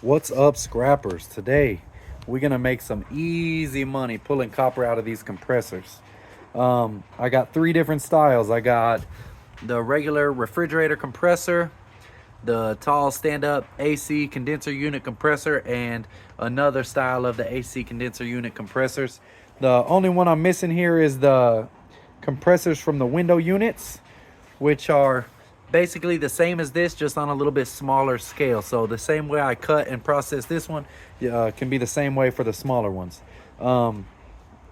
What's up, scrappers? Today we're gonna make some easy money pulling copper out of these compressors. I got three different styles. I got the regular refrigerator compressor, the tall stand-up AC condenser unit compressor, and another style of the AC condenser unit compressors. The only one I'm missing here is the compressors from the window units, which are basically the same as this, just on a little bit smaller scale. So the same way I cut and process this one can be the same way for the smaller ones. I'm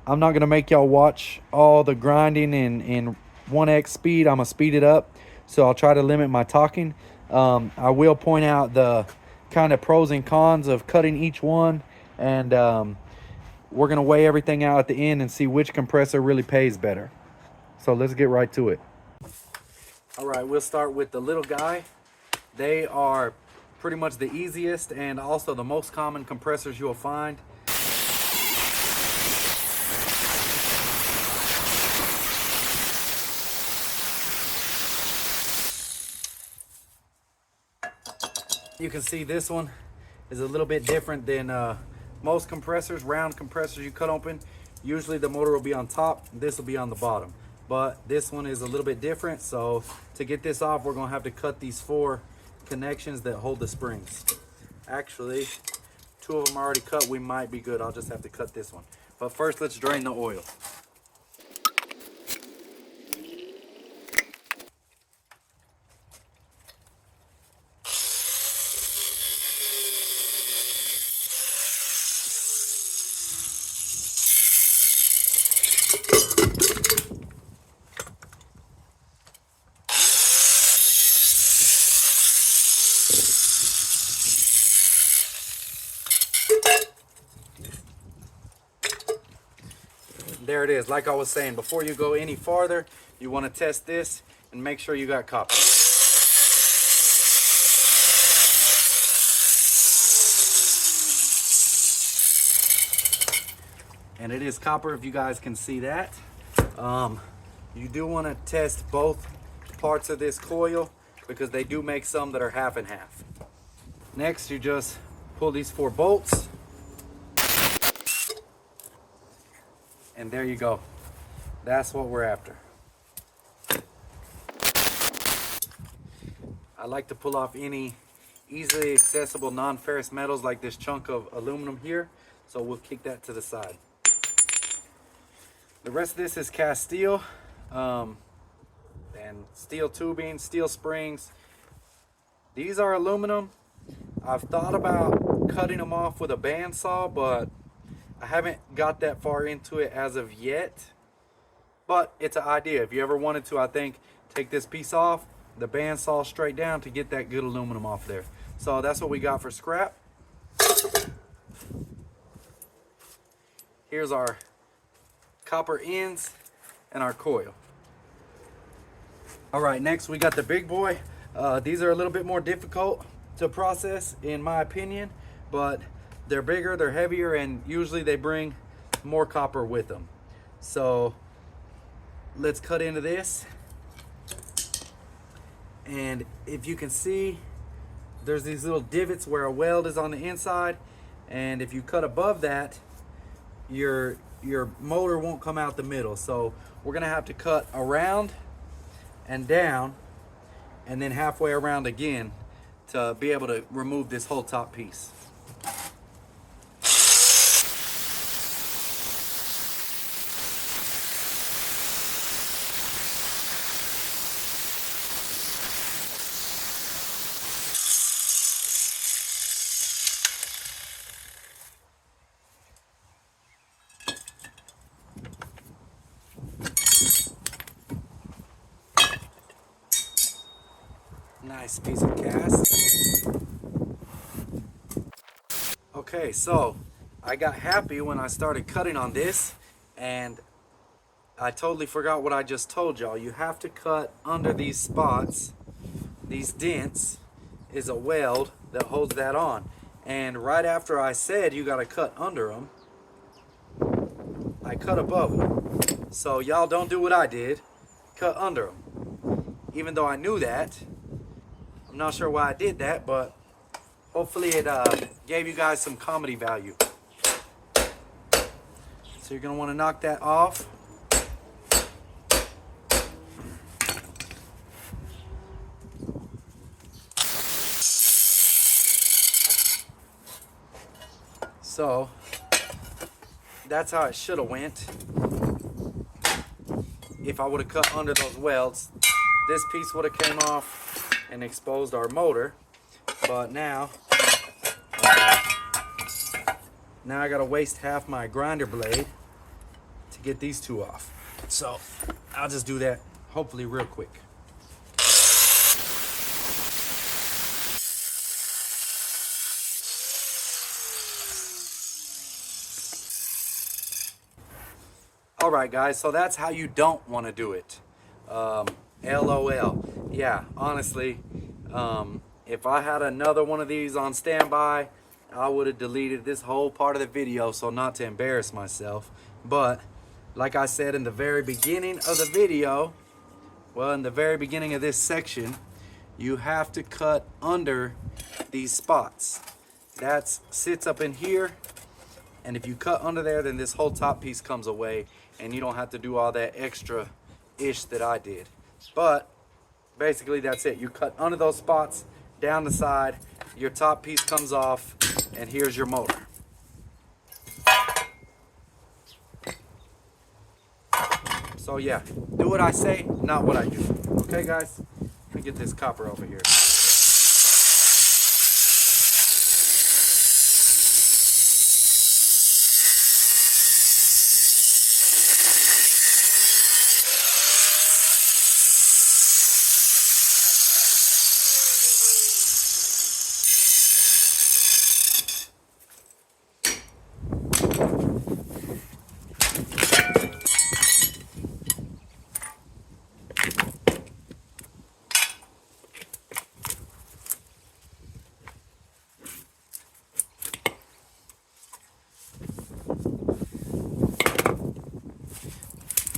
not gonna make y'all watch all the grinding in 1x speed. I'm gonna speed it up, so I'll try to limit my talking. I will point out the kind of pros and cons of cutting each one, and we're gonna weigh everything out at the end and see which compressor really pays better. So let's get right to it. All right, we'll start with the little guy. They are pretty much the easiest and also the most common compressors you'll find. You can see this one is a little bit different than most compressors. Round compressors you cut open, usually the motor will be on top, this will be on the bottom. But this one is a little bit different, so to get this off, we're gonna have to cut these four connections that hold the springs. Actually, two of them are already cut. We might be good. I'll just have to cut this one. But first, let's drain the oil. There it is. Like I was saying, before you go any farther, you want to test this and make sure you got copper. And it is copper, if you guys can see that. You do want to test both parts of this coil because they do make some that are half and half. Next, you just pull these four bolts. And there you go. That's what we're after. I like to pull off any easily accessible non-ferrous metals like this chunk of aluminum here. So we'll kick that to the side. The rest of this is cast steel, and steel tubing, steel springs. These are aluminum. I've thought about cutting them off with a bandsaw, but I haven't got that far into it as of yet, but it's an idea. If you ever wanted to, I think, take this piece off, the bandsaw straight down to get that good aluminum off there. So that's what we got for scrap. Here's our copper ends and our coil. All right, next we got the big boy. These are a little bit more difficult to process, in my opinion, but they're bigger, they're heavier, and usually they bring more copper with them. So let's cut into this. And if you can see, there's these little divots where a weld is on the inside. And if you cut above that, your motor won't come out the middle. So we're gonna have to cut around and down and then halfway around again to be able to remove this whole top piece. Nice piece of cast. Okay, so I got happy when I started cutting on this, and I totally forgot what I just told y'all. You have to cut under these spots. These dents is a weld that holds that on. And right after I said you gotta cut under them, I cut above them. So y'all don't do what I did, cut under them. Even though I knew that, I'm not sure why I did that, but Hopefully it gave you guys some comedy value. So you're gonna want to knock that off. So that's how it should have went. If I would have cut under those welds, this piece would have came off and exposed our motor. But now I gotta waste half my grinder blade to get these two off. So I'll just do that hopefully real quick. All right, guys, so that's how you don't want to do it. LOL. Yeah, honestly, if I had another one of these on standby, I would have deleted this whole part of the video so not to embarrass myself. But like I said in the very beginning of the video, well, in the very beginning of this section, you have to cut under these spots. That sits up in here, and if you cut under there, then this whole top piece comes away and you don't have to do all that extra ish that I did. But basically that's it. You cut under those spots, down the side, your top piece comes off, and here's your motor. So yeah, do what I say, not what I do. Okay, guys? Let me get this copper over here.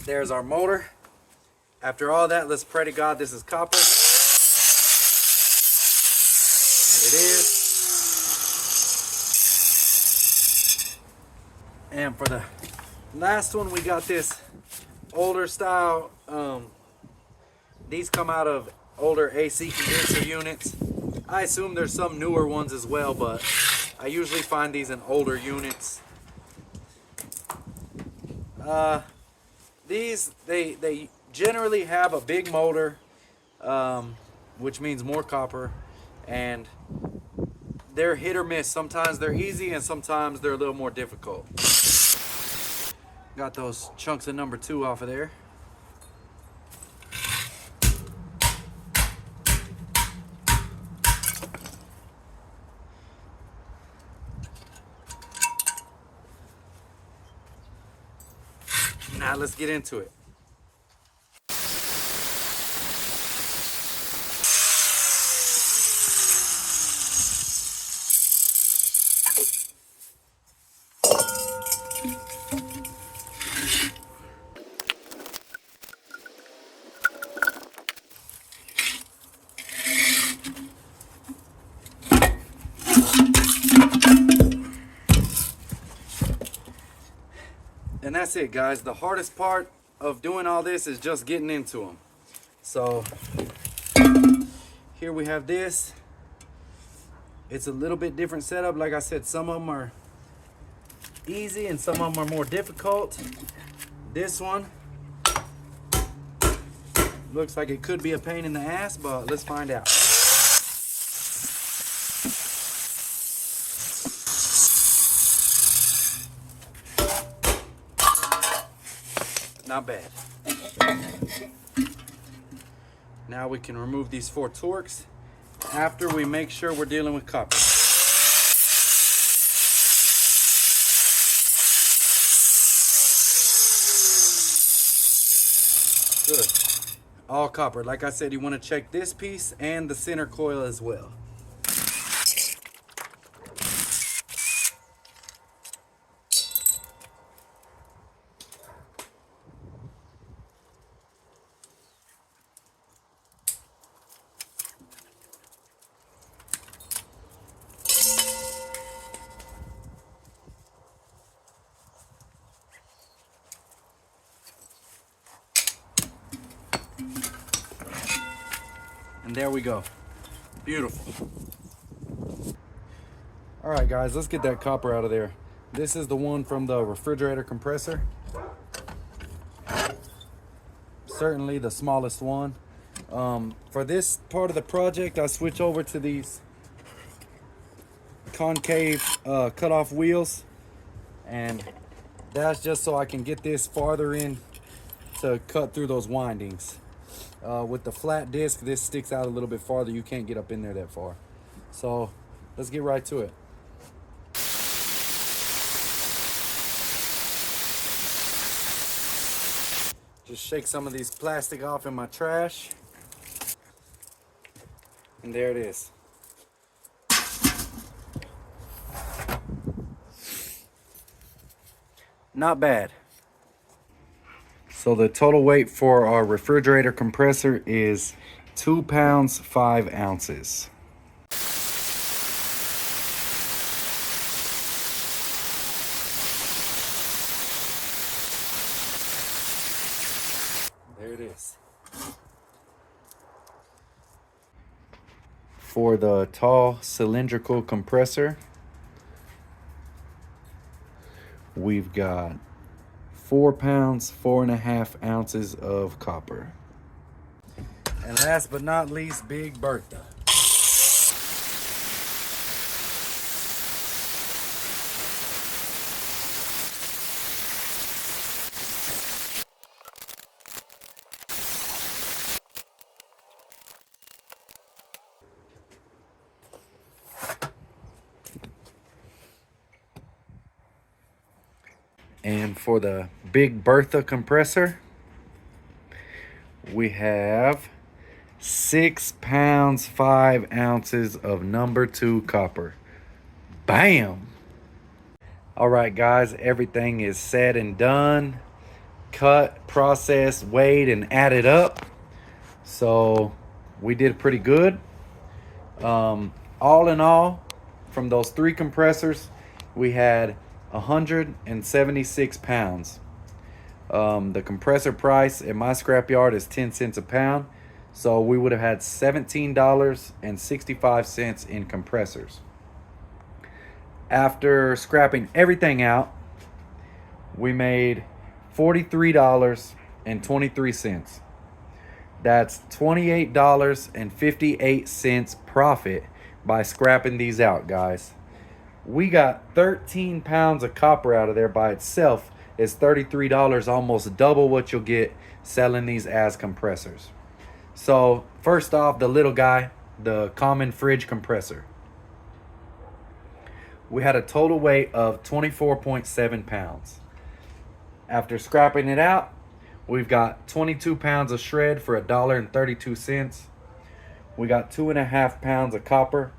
There's our motor. After all that, let's pray to God this is copper. And it is. And for the last one, we got this older style. These come out of older AC condenser units. I assume there's some newer ones as well, but I usually find these in older units. These, they generally have a big motor, which means more copper, and they're hit or miss. Sometimes they're easy and sometimes they're a little more difficult. Got those chunks of number 2 off of there. Now let's get into it. And that's it, guys. The hardest part of doing all this is just getting into them. So here we have this. It's a little bit different setup. Like I said, some of them are easy and some of them are more difficult. This one looks like it could be a pain in the ass, but let's find out. Not bad. Now we can remove these 4 Torx after we make sure we're dealing with copper. Good. All copper. Like I said, you want to check this piece and the center coil as well. And there we go. Beautiful. All right, guys, let's get that copper out of there. This is the one from the refrigerator compressor. Certainly the smallest one. For this part of the project, I switch over to these concave cutoff wheels, and that's just so I can get this farther in to cut through those windings. With the flat disc, this sticks out a little bit farther. You can't get up in there that far. So let's get right to it. Just shake some of these plastic off in my trash. And there it is. Not bad. So the total weight for our refrigerator compressor is 2 pounds 5 ounces. There it is. For the tall cylindrical compressor, we've got 4 pounds 4.5 ounces of copper. And last but not least, Big Bertha. And for the Big Bertha compressor, we have 6 pounds 5 ounces of number 2 copper. Bam! All right, guys, everything is said and done. Cut, processed, weighed, and added up. So we did pretty good. All in all, from those 3 compressors, we had 176 pounds. The compressor price at my scrapyard is 10 cents a pound. So we would have had $17.65 in compressors. After scrapping everything out, we made $43.23. That's $28.58 profit by scrapping these out, guys. We got 13 pounds of copper out of there by itself. Is $33, almost double what you'll get selling these as compressors. So first off, the little guy, the common fridge compressor. We had a total weight of 24.7 pounds. After scrapping it out, we've got 22 pounds of shred for $1.32. We got 2.5 pounds of copper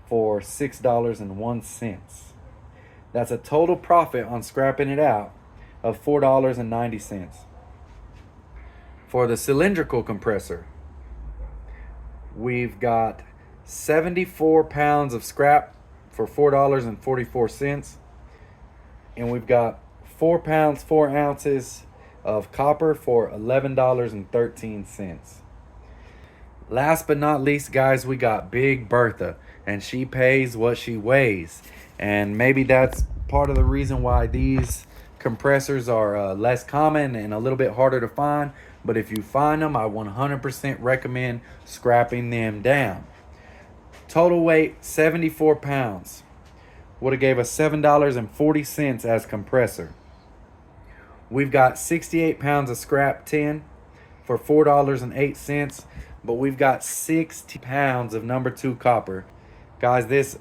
for $6.01. That's a total profit on scrapping it out of $4.90. For the cylindrical compressor, we've got 74 pounds of scrap for $4.44. And we've got 4 pounds 4 ounces of copper for $11.13. Last but not least, guys, we got Big Bertha, and she pays what she weighs. And maybe that's part of the reason why these compressors are less common and a little bit harder to find. But if you find them, I 100% recommend scrapping them down. Total weight 74 pounds. Would have gave us $7.40 as compressor. We've got 68 pounds of scrap tin for $4.08, but we've got 60 pounds of number 2 copper. Guys,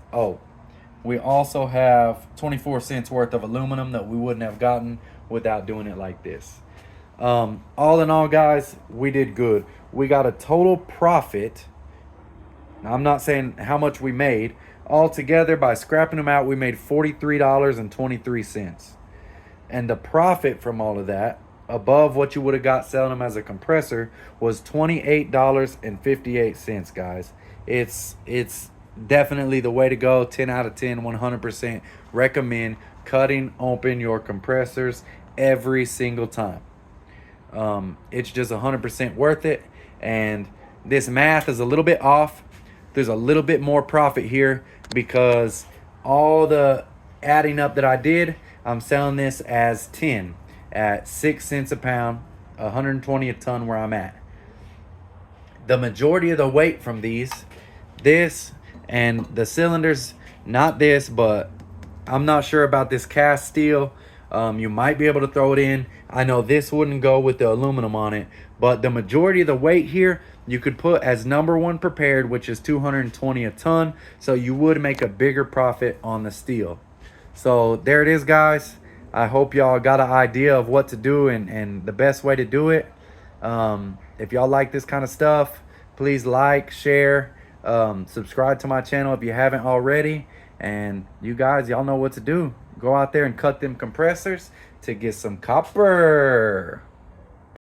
we also have 24 cents worth of aluminum that we wouldn't have gotten without doing it like this. All in all, guys, we did good. We got a total profit. Now, I'm not saying how much we made. Altogether, by scrapping them out, we made $43.23. And the profit from all of that, above what you would have got selling them as a compressor, was $28.58, guys. It's definitely the way to go. 10 out of 10, 100% recommend cutting open your compressors every single time. It's just 100% worth it. And this math is a little bit off. There's a little bit more profit here because all the adding up that I did, I'm selling this as 10 at 6 cents a pound, 120 a ton where I'm at. The majority of the weight from this and the cylinders, not this, but I'm not sure about this cast steel. You might be able to throw it in. I know this wouldn't go with the aluminum on it, but the majority of the weight here you could put as number one prepared, which is 220 a ton. So you would make a bigger profit on the steel. So there it is, guys. I hope y'all got an idea of what to do and the best way to do it. If y'all like this kind of stuff, please like, share, subscribe to my channel if you haven't already. And you guys, y'all know what to do. Go out there and cut them compressors to get some copper.